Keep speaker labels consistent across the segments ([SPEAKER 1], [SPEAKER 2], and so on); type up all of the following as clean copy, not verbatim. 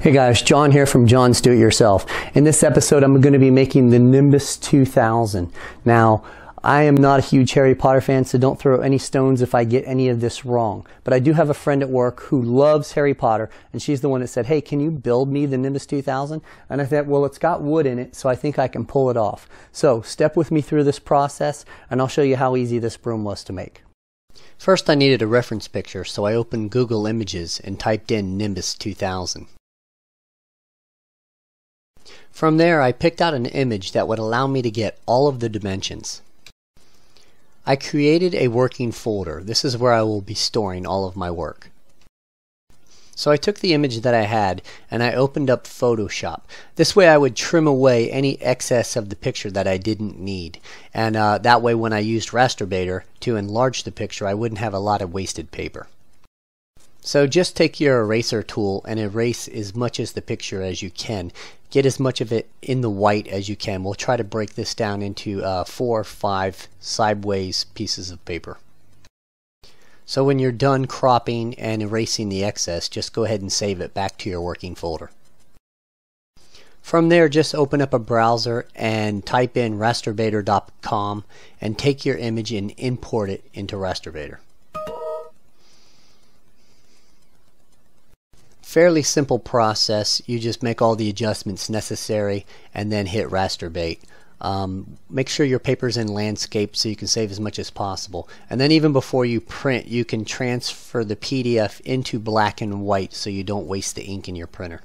[SPEAKER 1] Hey guys, John here from John's Do It Yourself. In this episode I'm going to be making the Nimbus 2000. Now, I am not a huge Harry Potter fan, so don't throw any stones if I get any of this wrong. But I do have a friend at work who loves Harry Potter, and she's the one that said, hey, can you build me the Nimbus 2000? And I thought, well, it's got wood in it, so I think I can pull it off. So step with me through this process, and I'll show you how easy this broom was to make. First, I needed a reference picture, so I opened Google Images and typed in Nimbus 2000. From there, I picked out an image that would allow me to get all of the dimensions. I created a working folder. This is where I will be storing all of my work. So I took the image that I had and I opened up Photoshop. This way I would trim away any excess of the picture that I didn't need. And that way when I used Rasturbator to enlarge the picture, I wouldn't have a lot of wasted paper. So just take your eraser tool and erase as much of the picture as you can. Get as much of it in the white as you can. We'll try to break this down into 4 or 5 sideways pieces of paper. So when you're done cropping and erasing the excess, just go ahead and save it back to your working folder. From there, just open up a browser and type in rasturbator.com and take your image and import it into Rasturbator. Fairly simple process. You just make all the adjustments necessary and then hit Rasturbate. Make sure your paper's in landscape so you can save as much as possible. And then even before you print, you can transfer the PDF into black and white so you don't waste the ink in your printer.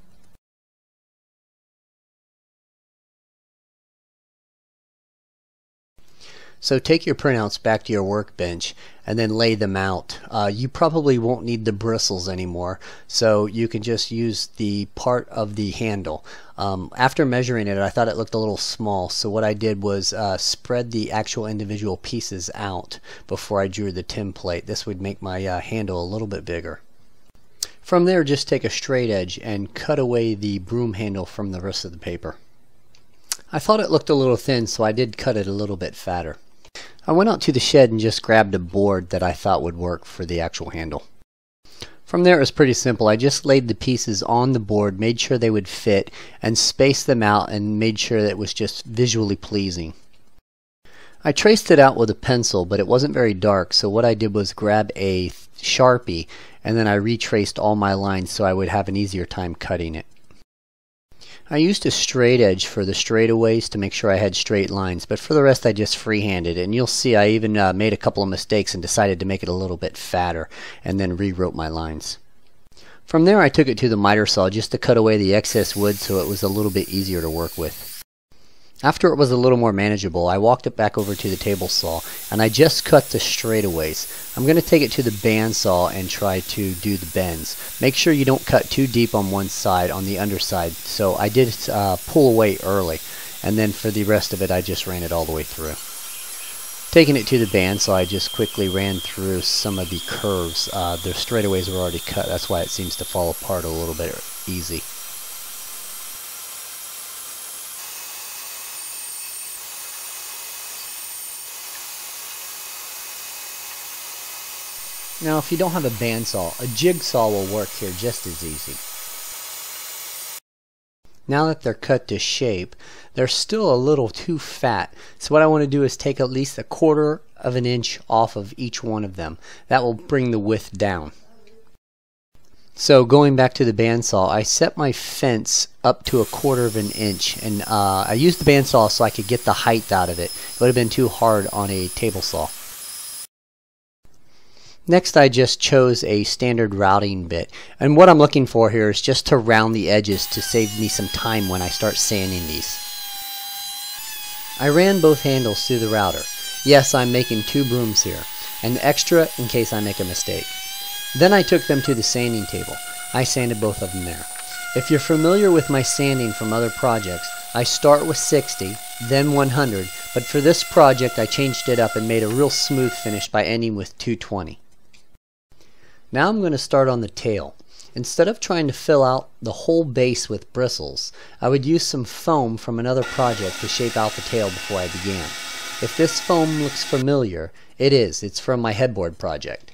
[SPEAKER 1] So take your printouts back to your workbench and then lay them out. You probably won't need the bristles anymore, so you can just use the part of the handle. After measuring it, I thought it looked a little small, so what I did was spread the actual individual pieces out before I drew the template. This would make my handle a little bit bigger. From there, just take a straight edge and cut away the broom handle from the rest of the paper. I thought it looked a little thin, so I did cut it a little bit fatter. I went out to the shed and just grabbed a board that I thought would work for the actual handle. From there it was pretty simple. I just laid the pieces on the board, made sure they would fit, and spaced them out and made sure that it was just visually pleasing. I traced it out with a pencil, but it wasn't very dark, so what I did was grab a Sharpie and then I retraced all my lines so I would have an easier time cutting it. I used a straight edge for the straightaways to make sure I had straight lines, but for the rest I just freehanded it, and you'll see I even made a couple of mistakes and decided to make it a little bit fatter and then rewrote my lines. From there I took it to the miter saw just to cut away the excess wood so it was a little bit easier to work with. After it was a little more manageable, I walked it back over to the table saw and I just cut the straightaways. I'm going to take it to the bandsaw and try to do the bends. Make sure you don't cut too deep on one side, on the underside. So I did pull away early, and then for the rest of it I just ran it all the way through. Taking it to the bandsaw, I just quickly ran through some of the curves. The straightaways were already cut, that's why it seems to fall apart a little bit easy. Now if you don't have a bandsaw, a jigsaw will work here just as easy. Now that they're cut to shape, they're still a little too fat, so what I want to do is take at least 1/4 of an inch off of each one of them. That will bring the width down. So going back to the bandsaw, I set my fence up to 1/4 of an inch, and I used the bandsaw so I could get the height out of it. It would have been too hard on a table saw. Next I just chose a standard routing bit, and what I'm looking for here is just to round the edges to save me some time when I start sanding these. I ran both handles through the router. Yes, I'm making 2 brooms here, and extra in case I make a mistake. Then I took them to the sanding table. I sanded both of them there. If you're familiar with my sanding from other projects, I start with 60, then 100, but for this project I changed it up and made a real smooth finish by ending with 220. Now I'm going to start on the tail. Instead of trying to fill out the whole base with bristles, I would use some foam from another project to shape out the tail before I began. If this foam looks familiar, it is. It's from my headboard project.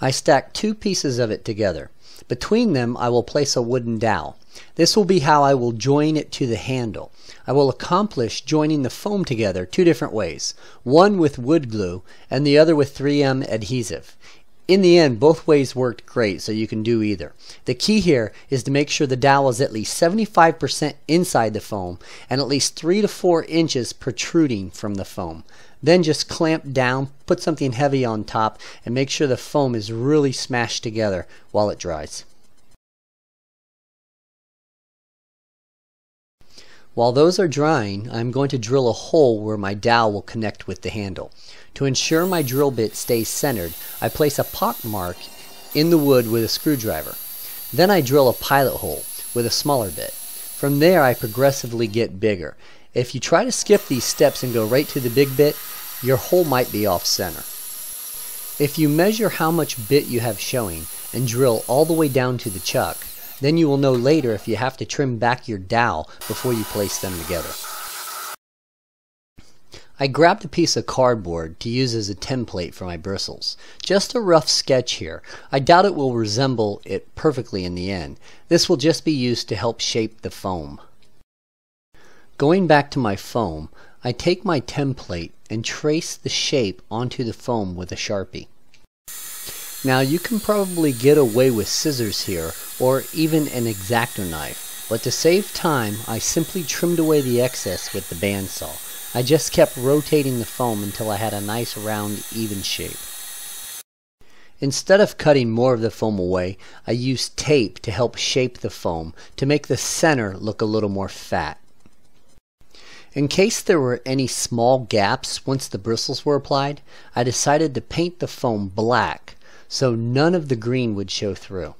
[SPEAKER 1] I stacked 2 pieces of it together. Between them I will place a wooden dowel. This will be how I will join it to the handle. I will accomplish joining the foam together two different ways, one with wood glue and the other with 3M adhesive. In the end, both ways worked great, so you can do either. The key here is to make sure the dowel is at least 75% inside the foam and at least 3 to 4 inches protruding from the foam. Then just clamp down, put something heavy on top, and make sure the foam is really smashed together while it dries. While those are drying, I'm going to drill a hole where my dowel will connect with the handle. To ensure my drill bit stays centered, I place a pock mark in the wood with a screwdriver. Then I drill a pilot hole with a smaller bit. From there I progressively get bigger. If you try to skip these steps and go right to the big bit, your hole might be off center. If you measure how much bit you have showing and drill all the way down to the chuck, then you will know later if you have to trim back your dowel before you place them together. I grabbed a piece of cardboard to use as a template for my bristles. Just a rough sketch here. I doubt it will resemble it perfectly in the end. This will just be used to help shape the foam. Going back to my foam, I take my template and trace the shape onto the foam with a Sharpie. Now you can probably get away with scissors here or even an X-Acto knife, but to save time I simply trimmed away the excess with the bandsaw. I just kept rotating the foam until I had a nice round even shape. Instead of cutting more of the foam away, I used tape to help shape the foam to make the center look a little more fat. In case there were any small gaps once the bristles were applied, I decided to paint the foam black so none of the green would show through.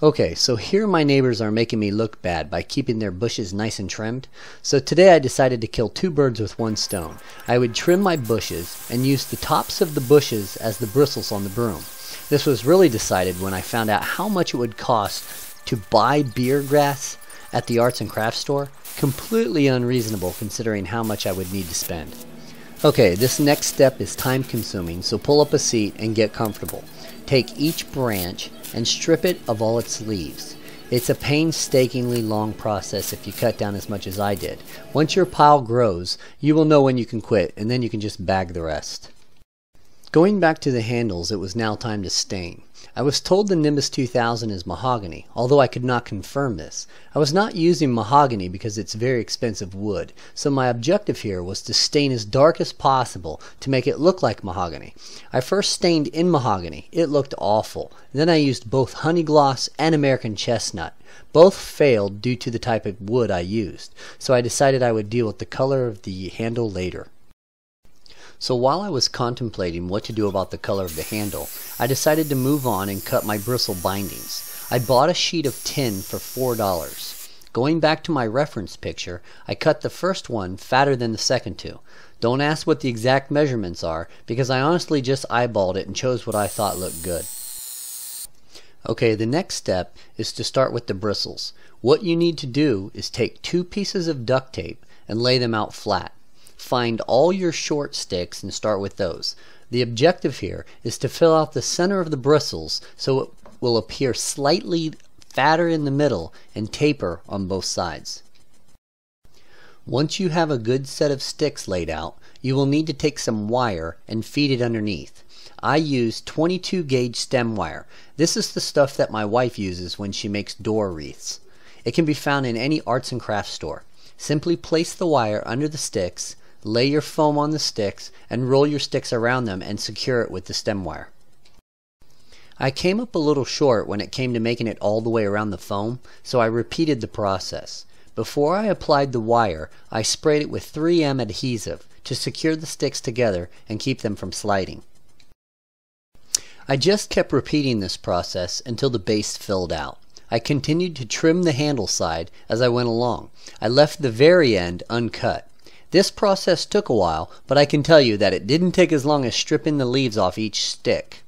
[SPEAKER 1] Okay, so here my neighbors are making me look bad by keeping their bushes nice and trimmed. So today I decided to kill two birds with one stone. I would trim my bushes and use the tops of the bushes as the bristles on the broom. This was really decided when I found out how much it would cost to buy beer grass at the arts and crafts store. Completely unreasonable considering how much I would need to spend. Okay, this next step is time consuming, so pull up a seat and get comfortable. Take each branch and strip it of all its leaves. It's a painstakingly long process if you cut down as much as I did. Once your pile grows, you will know when you can quit, and then you can just bag the rest. Going back to the handles, it was now time to stain. I was told the Nimbus 2000 is mahogany, although I could not confirm this. I was not using mahogany because it's very expensive wood, so my objective here was to stain as dark as possible to make it look like mahogany. I first stained in mahogany. It looked awful. Then I used both honey gloss and American chestnut. Both failed due to the type of wood I used, so I decided I would deal with the color of the handle later. So while I was contemplating what to do about the color of the handle, I decided to move on and cut my bristle bindings. I bought a sheet of tin for $4. Going back to my reference picture, I cut the first one fatter than the second two. Don't ask what the exact measurements are, because I honestly just eyeballed it and chose what I thought looked good. Okay, the next step is to start with the bristles. What you need to do is take 2 pieces of duct tape and lay them out flat. Find all your short sticks and start with those. The objective here is to fill out the center of the bristles so it will appear slightly fatter in the middle and taper on both sides. Once you have a good set of sticks laid out, you will need to take some wire and feed it underneath. I use 22 gauge stem wire. This is the stuff that my wife uses when she makes door wreaths. It can be found in any arts and crafts store. Simply place the wire under the sticks, lay your foam on the sticks, and roll your sticks around them and secure it with the stem wire. I came up a little short when it came to making it all the way around the foam, so I repeated the process. Before I applied the wire, I sprayed it with 3M adhesive to secure the sticks together and keep them from sliding. I just kept repeating this process until the base filled out. I continued to trim the handle side as I went along. I left the very end uncut. This process took a while, but I can tell you that it didn't take as long as stripping the leaves off each stick.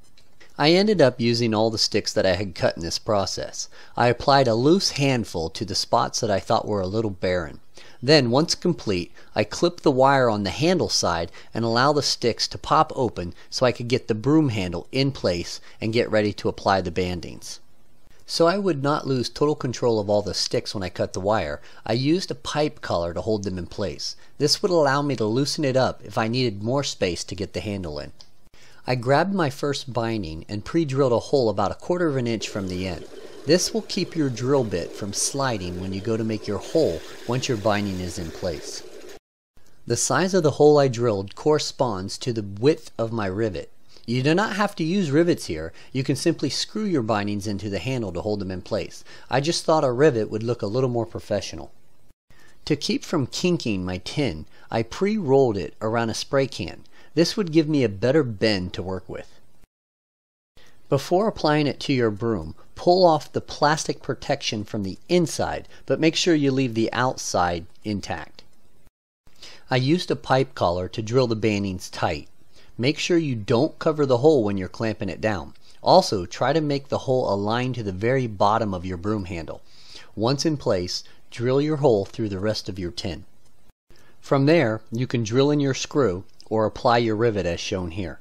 [SPEAKER 1] I ended up using all the sticks that I had cut in this process. I applied a loose handful to the spots that I thought were a little barren. Then, once complete, I clipped the wire on the handle side and allow the sticks to pop open so I could get the broom handle in place and get ready to apply the bandings. So I would not lose total control of all the sticks when I cut the wire, I used a pipe collar to hold them in place. This would allow me to loosen it up if I needed more space to get the handle in. I grabbed my first binding and pre-drilled a hole about 1/4 of an inch from the end. This will keep your drill bit from sliding when you go to make your hole once your binding is in place. The size of the hole I drilled corresponds to the width of my rivet. You do not have to use rivets here. You can simply screw your bindings into the handle to hold them in place. I just thought a rivet would look a little more professional. To keep from kinking my tin, I pre-rolled it around a spray can. This would give me a better bend to work with. Before applying it to your broom, pull off the plastic protection from the inside, but make sure you leave the outside intact. I used a pipe collar to drill the bandings tight. Make sure you don't cover the hole when you're clamping it down. Also, try to make the hole align to the very bottom of your broom handle. Once in place, drill your hole through the rest of your tin. From there, you can drill in your screw or apply your rivet as shown here.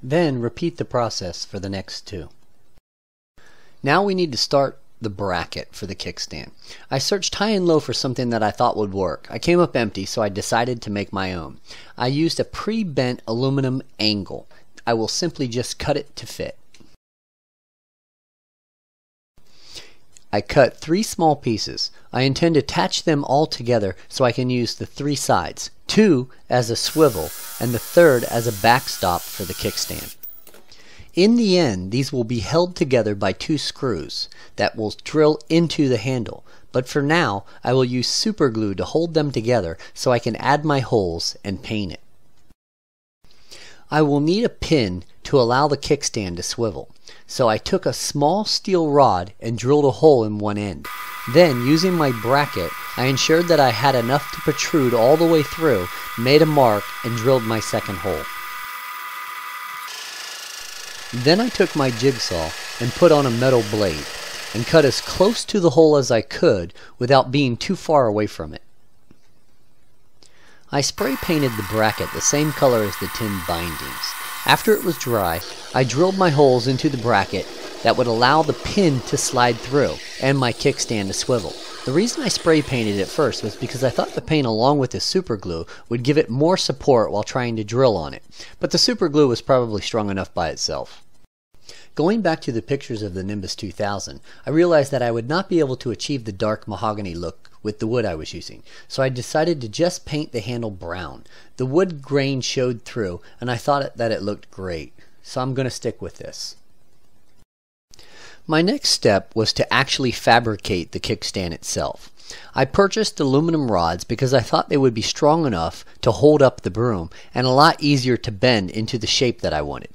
[SPEAKER 1] Then repeat the process for the next two. Now we need to start the bracket for the kickstand. I searched high and low for something that I thought would work. I came up empty, so I decided to make my own. I used a pre-bent aluminum angle. I will simply just cut it to fit. I cut 3 small pieces. I intend to attach them all together so I can use the 3 sides, 2 as a swivel and the 3rd as a backstop for the kickstand. In the end, these will be held together by 2 screws that will drill into the handle, but for now I will use super glue to hold them together so I can add my holes and paint it. I will need a pin to allow the kickstand to swivel, so I took a small steel rod and drilled a hole in one end. Then, using my bracket, I ensured that I had enough to protrude all the way through, made a mark, and drilled my second hole. Then I took my jigsaw and put on a metal blade and cut as close to the hole as I could without being too far away from it. I spray painted the bracket the same color as the tin bindings. After it was dry, I drilled my holes into the bracket that would allow the pin to slide through and my kickstand to swivel. The reason I spray painted it first was because I thought the paint along with the super glue would give it more support while trying to drill on it, but the super glue was probably strong enough by itself. Going back to the pictures of the Nimbus 2000, I realized that I would not be able to achieve the dark mahogany look with the wood I was using, so I decided to just paint the handle brown. The wood grain showed through, and I thought that it looked great, so I'm going to stick with this. My next step was to actually fabricate the kickstand itself. I purchased aluminum rods because I thought they would be strong enough to hold up the broom and a lot easier to bend into the shape that I wanted.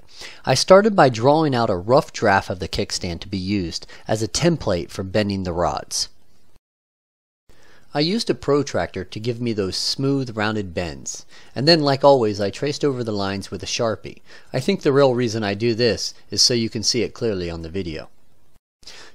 [SPEAKER 1] I started by drawing out a rough draft of the kickstand to be used as a template for bending the rods. I used a protractor to give me those smooth, rounded bends, and then, like always, I traced over the lines with a Sharpie. I think the real reason I do this is so you can see it clearly on the video.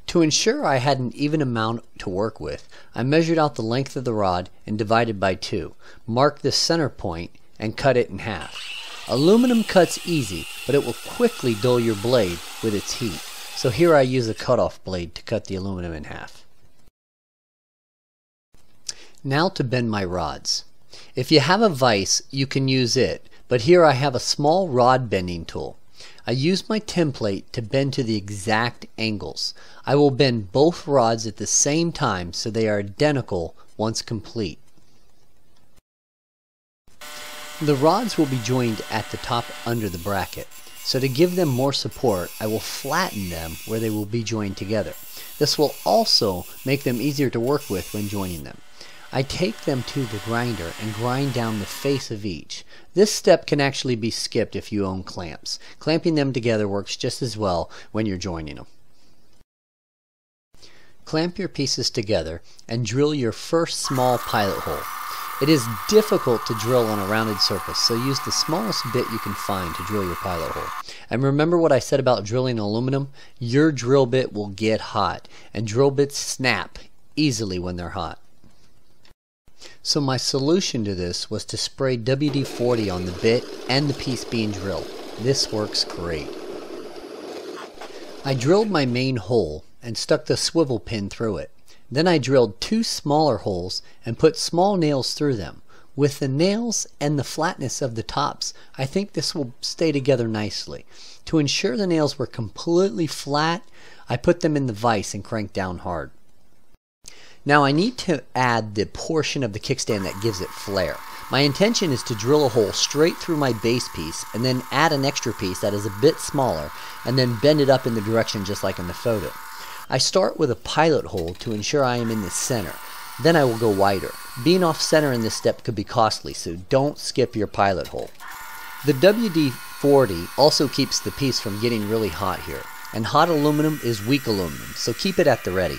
[SPEAKER 1] To ensure I had an even amount to work with, I measured out the length of the rod and divided by 2, marked the center point, and cut it in half. Aluminum cuts easy, but it will quickly dull your blade with its heat, so here I use a cutoff blade to cut the aluminum in half. Now to bend my rods. If you have a vise, you can use it, but here I have a small rod bending tool. I use my template to bend to the exact angles. I will bend both rods at the same time so they are identical once complete. The rods will be joined at the top under the bracket, so to give them more support I will flatten them where they will be joined together. This will also make them easier to work with when joining them. I take them to the grinder and grind down the face of each. This step can actually be skipped if you own clamps. Clamping them together works just as well when you're joining them. Clamp your pieces together and drill your first small pilot hole. It is difficult to drill on a rounded surface, so use the smallest bit you can find to drill your pilot hole. And remember what I said about drilling aluminum? Your drill bit will get hot, and drill bits snap easily when they're hot. So my solution to this was to spray WD-40 on the bit and the piece being drilled. This works great. I drilled my main hole and stuck the swivel pin through it. Then I drilled 2 smaller holes and put small nails through them. With the nails and the flatness of the tops, I think this will stay together nicely. To ensure the nails were completely flat, I put them in the vise and cranked down hard. Now I need to add the portion of the kickstand that gives it flair. My intention is to drill a hole straight through my base piece and then add an extra piece that is a bit smaller and then bend it up in the direction just like in the photo. I start with a pilot hole to ensure I am in the center. Then I will go wider. Being off center in this step could be costly, so don't skip your pilot hole. The WD-40 also keeps the piece from getting really hot here, and hot aluminum is weak aluminum, so keep it at the ready.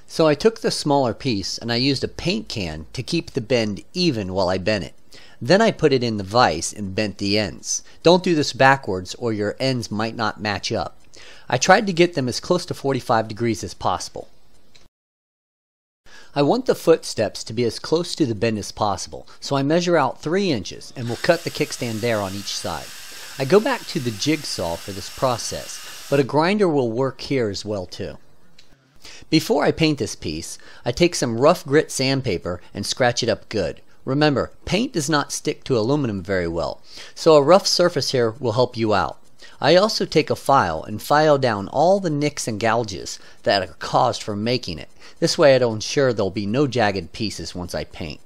[SPEAKER 1] So I took the smaller piece and I used a paint can to keep the bend even while I bent it. Then I put it in the vise and bent the ends. Don't do this backwards or your ends might not match up. I tried to get them as close to 45 degrees as possible. I want the footsteps to be as close to the bend as possible, so I measure out 3 inches and will cut the kickstand there on each side. I go back to the jigsaw for this process, but a grinder will work here as well too. Before I paint this piece, I take some rough grit sandpaper and scratch it up good. Remember, paint does not stick to aluminum very well, so a rough surface here will help you out. I also take a file and file down all the nicks and gouges that are caused from making it. This way I'll ensure there'll be no jagged pieces once I paint.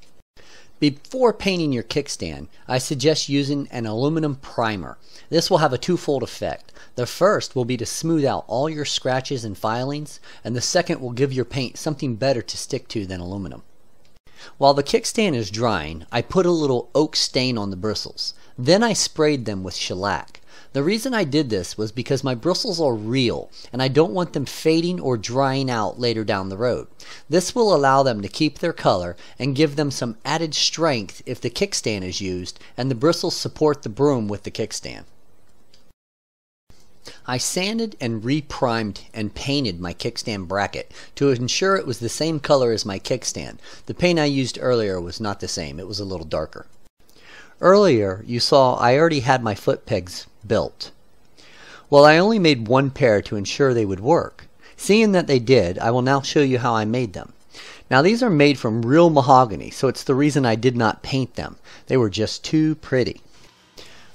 [SPEAKER 1] Before painting your kickstand, I suggest using an aluminum primer. This will have a twofold effect. The first will be to smooth out all your scratches and filings, and the second will give your paint something better to stick to than aluminum. While the kickstand is drying, I put a little oak stain on the bristles. Then I sprayed them with shellac. The reason I did this was because my bristles are real and I don't want them fading or drying out later down the road. This will allow them to keep their color and give them some added strength if the kickstand is used and the bristles support the broom with the kickstand. I sanded and reprimed and painted my kickstand bracket to ensure it was the same color as my kickstand. The paint I used earlier was not the same, it was a little darker. Earlier you saw I already had my foot pegs built. Well, I only made 1 pair to ensure they would work. Seeing that they did, I will now show you how I made them. Now these are made from real mahogany, so it's the reason I did not paint them. They were just too pretty.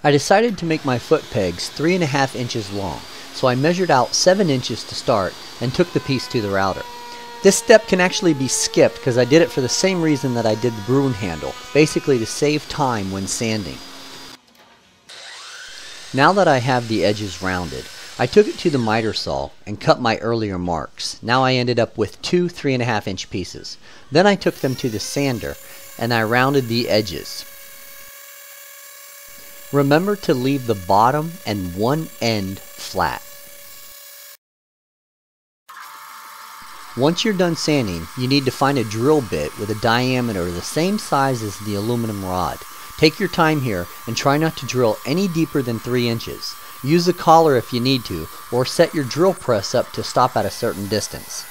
[SPEAKER 1] I decided to make my foot pegs 3.5 inches long, so I measured out 7 inches to start and took the piece to the router. This step can actually be skipped because I did it for the same reason that I did the broom handle, basically to save time when sanding. Now that I have the edges rounded, I took it to the miter saw and cut my earlier marks. Now I ended up with 2 3.5 inch pieces. Then I took them to the sander and I rounded the edges. Remember to leave the bottom and one end flat. Once you're done sanding, you need to find a drill bit with a diameter the same size as the aluminum rod. Take your time here and try not to drill any deeper than 3 inches. Use a collar if you need to, or set your drill press up to stop at a certain distance.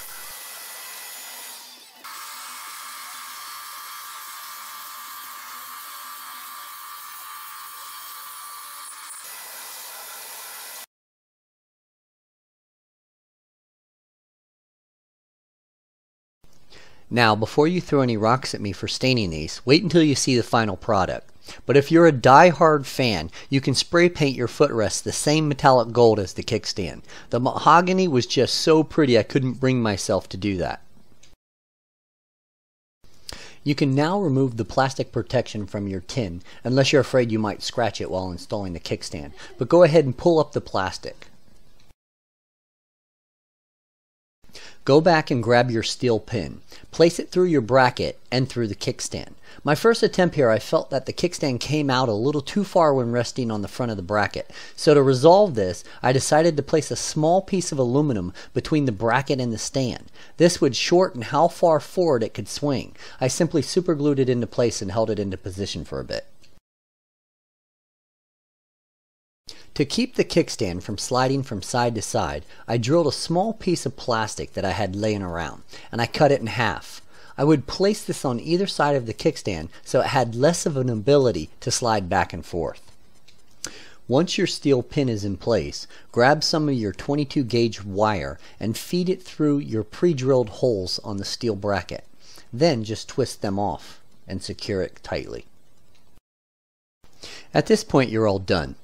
[SPEAKER 1] Now, before you throw any rocks at me for staining these, wait until you see the final product. But if you're a die-hard fan, you can spray paint your footrests the same metallic gold as the kickstand. The mahogany was just so pretty I couldn't bring myself to do that. You can now remove the plastic protection from your tin, unless you're afraid you might scratch it while installing the kickstand. But go ahead and pull up the plastic. Go back and grab your steel pin. Place it through your bracket and through the kickstand. My first attempt here, I felt that the kickstand came out a little too far when resting on the front of the bracket. So to resolve this, I decided to place a small piece of aluminum between the bracket and the stand. This would shorten how far forward it could swing. I simply superglued it into place and held it into position for a bit. To keep the kickstand from sliding from side to side, I drilled a small piece of plastic that I had laying around, and I cut it in half. I would place this on either side of the kickstand so it had less of an ability to slide back and forth. Once your steel pin is in place, grab some of your 22 gauge wire and feed it through your pre-drilled holes on the steel bracket. Then just twist them off and secure it tightly. At this point you're all done.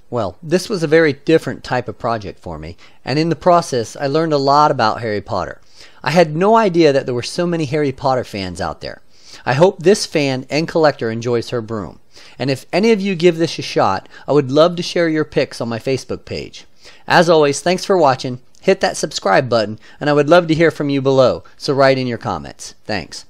[SPEAKER 1] Well, this was a very different type of project for me, and in the process I learned a lot about Harry Potter. I had no idea that there were so many Harry Potter fans out there. I hope this fan and collector enjoys her broom. And if any of you give this a shot, I would love to share your pics on my Facebook page. As always, thanks for watching. Hit that subscribe button, and I would love to hear from you below, so write in your comments. Thanks.